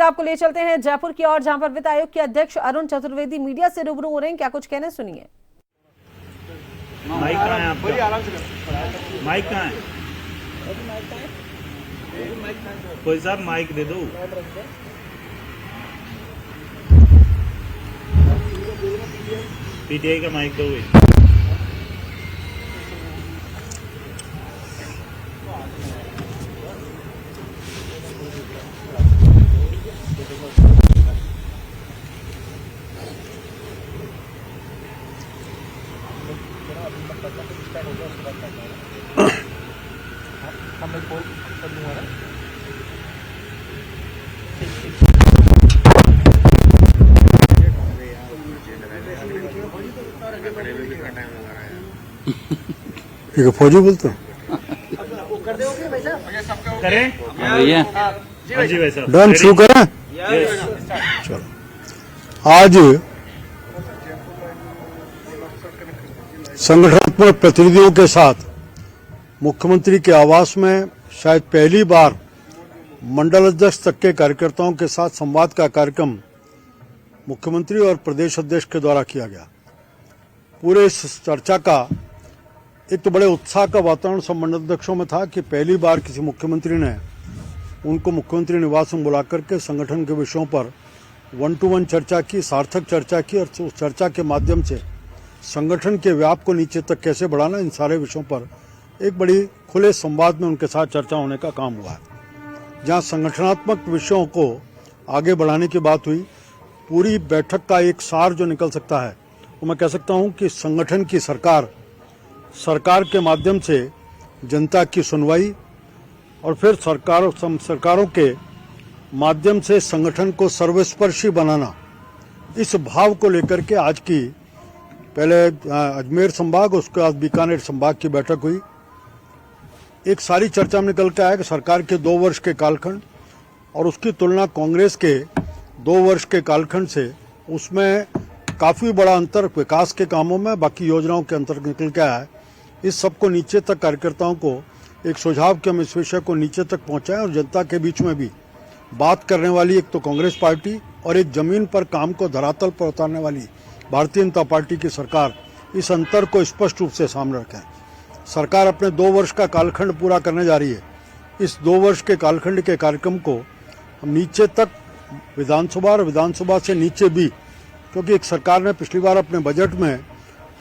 आपको ले चलते हैं जयपुर की ओर, जहां पर वित्त आयोग के अध्यक्ष अरुण चतुर्वेदी मीडिया से रूबरू हो रहे हैं। क्या कुछ कहने, सुनिए। माइक कहाँ है आपका? माइक कहाँ है? कोई साहब माइक दे दो। पीटीआई का माइक दो। ठीक फौजी बोलते हो करें भैया। हाँ जी भाई साहब, डन शुरू करें। चलो, आज संगठनात्मक प्रतिनिधियों के साथ मुख्यमंत्री के आवास में शायद पहली बार मंडल अध्यक्ष तक के कार्यकर्ताओं के साथ संवाद का कार्यक्रम मुख्यमंत्री और प्रदेश अध्यक्ष के द्वारा किया गया। पूरे इस चर्चा का एक तो बड़े उत्साह का वातावरण सब मंडल अध्यक्षों में था कि पहली बार किसी मुख्यमंत्री ने उनको मुख्यमंत्री निवास में बुला करके संगठन के विषयों पर 1-to-1 चर्चा की, सार्थक चर्चा की, और उस चर्चा के माध्यम से संगठन के व्याप को नीचे तक कैसे बढ़ाना, इन सारे विषयों पर एक बड़ी खुले संवाद में उनके साथ चर्चा होने का काम हुआ है। जहां संगठनात्मक विषयों को आगे बढ़ाने की बात हुई, पूरी बैठक का एक सार जो निकल सकता है वो मैं कह सकता हूं कि संगठन की सरकार के माध्यम से जनता की सुनवाई और फिर सरकारों के माध्यम से संगठन को सर्वस्पर्शी बनाना, इस भाव को लेकर के आज की पहले अजमेर संभाग, उसके बाद बीकानेर संभाग की बैठक हुई। एक सारी चर्चा में निकल के आया कि सरकार के 2 वर्ष के कालखंड और उसकी तुलना कांग्रेस के 2 वर्ष के कालखंड से, उसमें काफी बड़ा अंतर विकास के कामों में, बाकी योजनाओं के अंतर निकल के आया है। इस सबको नीचे तक कार्यकर्ताओं को एक सुझाव के हम इस विषय को नीचे तक पहुंचाएं और जनता के बीच में भी बात करने वाली एक तो कांग्रेस पार्टी और एक जमीन पर काम को धरातल पर उतारने वाली भारतीय जनता पार्टी की सरकार, इस अंतर को स्पष्ट रूप से सामने रखें। सरकार अपने 2 वर्ष का कालखंड पूरा करने जा रही है। इस 2 वर्ष के कालखंड के कार्यक्रम को हम नीचे तक, विधानसभा और विधानसभा से नीचे भी, क्योंकि एक सरकार ने पिछली बार अपने बजट में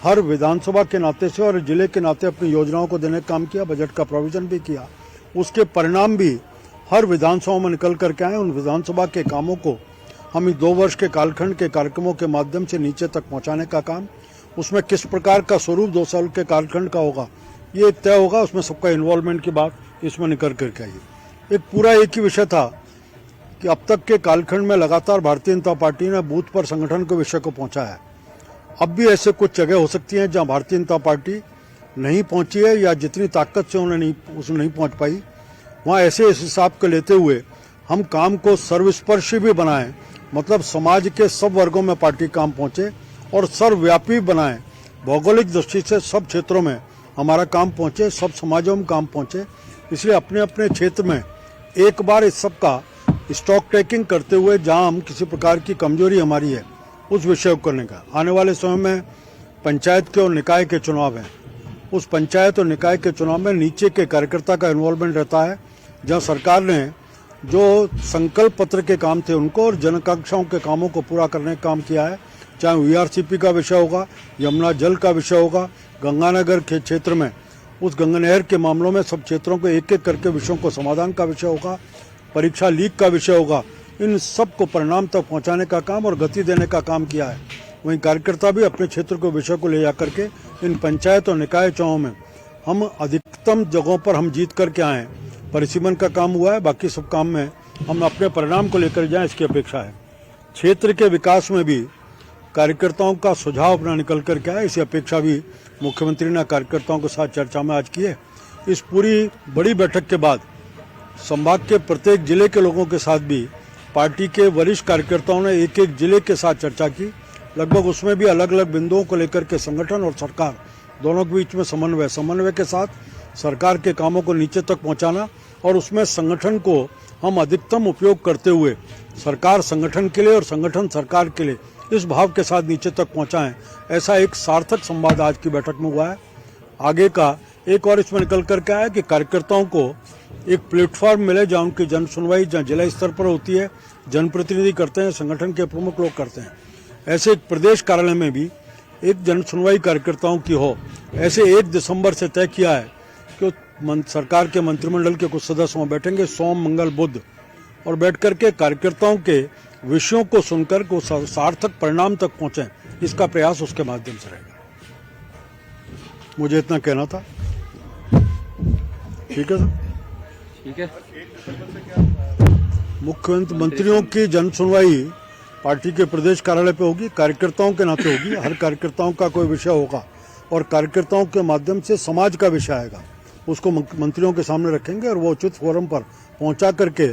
हर विधानसभा के नाते से और जिले के नाते अपनी योजनाओं को देने का काम किया, बजट का प्रोविजन भी किया। उसके परिणाम भी हर विधानसभा में निकल करके आए। उन विधानसभा के कामों को हम इस 2 वर्ष के कालखंड के कार्यक्रमों के माध्यम से नीचे तक पहुंचाने का काम, उसमें किस प्रकार का स्वरूप 2 साल के कालखंड का होगा ये तय होगा। उसमें सबका इन्वॉल्वमेंट की बात इसमें निकल करके आई। एक पूरा एक ही विषय था कि अब तक के कालखंड में लगातार भारतीय जनता पार्टी ने बूथ पर संगठन के विषय को पहुंचाया है। अब भी ऐसे कुछ जगह हो सकती हैं जहां भारतीय जनता पार्टी नहीं पहुंची है या जितनी ताकत से उन्हें नहीं पहुंच पाई, वहां ऐसे इस हिसाब को लेते हुए हम काम को सर्वस्पर्शी भी बनाएं, मतलब समाज के सब वर्गों में पार्टी काम पहुंचे और सर्वव्यापी बनाएं, भौगोलिक दृष्टि से सब क्षेत्रों में हमारा काम पहुंचे, सब समाजों में काम पहुंचे। इसलिए अपने अपने क्षेत्र में एक बार इस सब का स्टॉक टेकिंग करते हुए जहां हम किसी प्रकार की कमजोरी हमारी है उस विषय को करने का। आने वाले समय में पंचायत के और निकाय के चुनाव हैं। उस पंचायत और निकाय के चुनाव में नीचे के कार्यकर्ता का इन्वॉल्वमेंट रहता है, जहां सरकार ने जो संकल्प पत्र के काम थे उनको और जनकांक्षाओं के कामों को पूरा करने का काम किया है। चाहे वीआरसीपी का विषय होगा, यमुना जल का विषय होगा, गंगानगर के क्षेत्र में उस गंगा नहर के मामलों में सब क्षेत्रों को एक एक करके विषयों को समाधान का विषय होगा, परीक्षा लीक का विषय होगा। इन सब को परिणाम तक पहुंचाने का काम और गति देने का काम किया है। वहीं कार्यकर्ता भी अपने क्षेत्र के विषय को ले जाकर के इन पंचायत और निकाय चुनाव में हम अधिकतम जगहों पर हम जीत करके आए। परिसीमन का काम हुआ है, बाकी सब काम में हम अपने परिणाम को लेकर जाएं, इसकी अपेक्षा है। क्षेत्र के विकास में भी कार्यकर्ताओं का सुझाव अपना निकल करके आए, इसी अपेक्षा भी मुख्यमंत्री ने कार्यकर्ताओं के साथ चर्चा में आज की है। इस पूरी बड़ी बैठक के बाद संभाग के प्रत्येक जिले के लोगों के साथ भी पार्टी के वरिष्ठ कार्यकर्ताओं ने एक एक जिले के साथ चर्चा की। लगभग उसमें भी अलग अलग बिंदुओं को लेकर के संगठन और सरकार दोनों के बीच में समन्वय के साथ सरकार के कामों को नीचे तक पहुंचाना और उसमें संगठन को हम अधिकतम उपयोग करते हुए सरकार संगठन के लिए और संगठन सरकार के लिए इस भाव के साथ नीचे तक पहुंचाएं, ऐसा एक सार्थक संवाद आज की बैठक में हुआ है। आगे का एक और इसमें निकल करके आया कि कार्यकर्ताओं को एक प्लेटफॉर्म मिले जहां उनकी जन सुनवाई जहां जिला स्तर पर होती है, जनप्रतिनिधि करते हैं, संगठन के प्रमुख लोग करते हैं, ऐसे एक प्रदेश कार्यालय में भी एक जन सुनवाई कार्यकर्ताओं की हो। ऐसे 1 दिसंबर से तय किया है कि सरकार के मंत्रिमंडल के कुछ सदस्य वहां बैठेंगे सोम मंगल बुध, और बैठ करके कार्यकर्ताओं के विषयों को सुनकर को सार्थक परिणाम तक पहुंचे, इसका प्रयास उसके माध्यम से रहेगा। मुझे इतना कहना था। ठीक है सर, ठीक है। मुख्यमंत्री मंत्रियों की जन सुनवाई पार्टी के प्रदेश कार्यालय पे होगी, कार्यकर्ताओं के नाते होगी। हर कार्यकर्ताओं का कोई विषय होगा और कार्यकर्ताओं के माध्यम से समाज का विषय आएगा, उसको मंत्रियों के सामने रखेंगे और वो उचित फोरम पर पहुंचा करके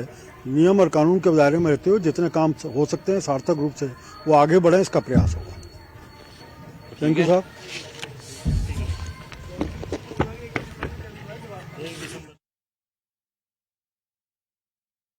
नियम और कानून के दायरे में रहते हुए जितने काम हो सकते हैं सार्थक रूप से वो आगे बढ़े, इसका प्रयास होगा। थैंक यू साहब।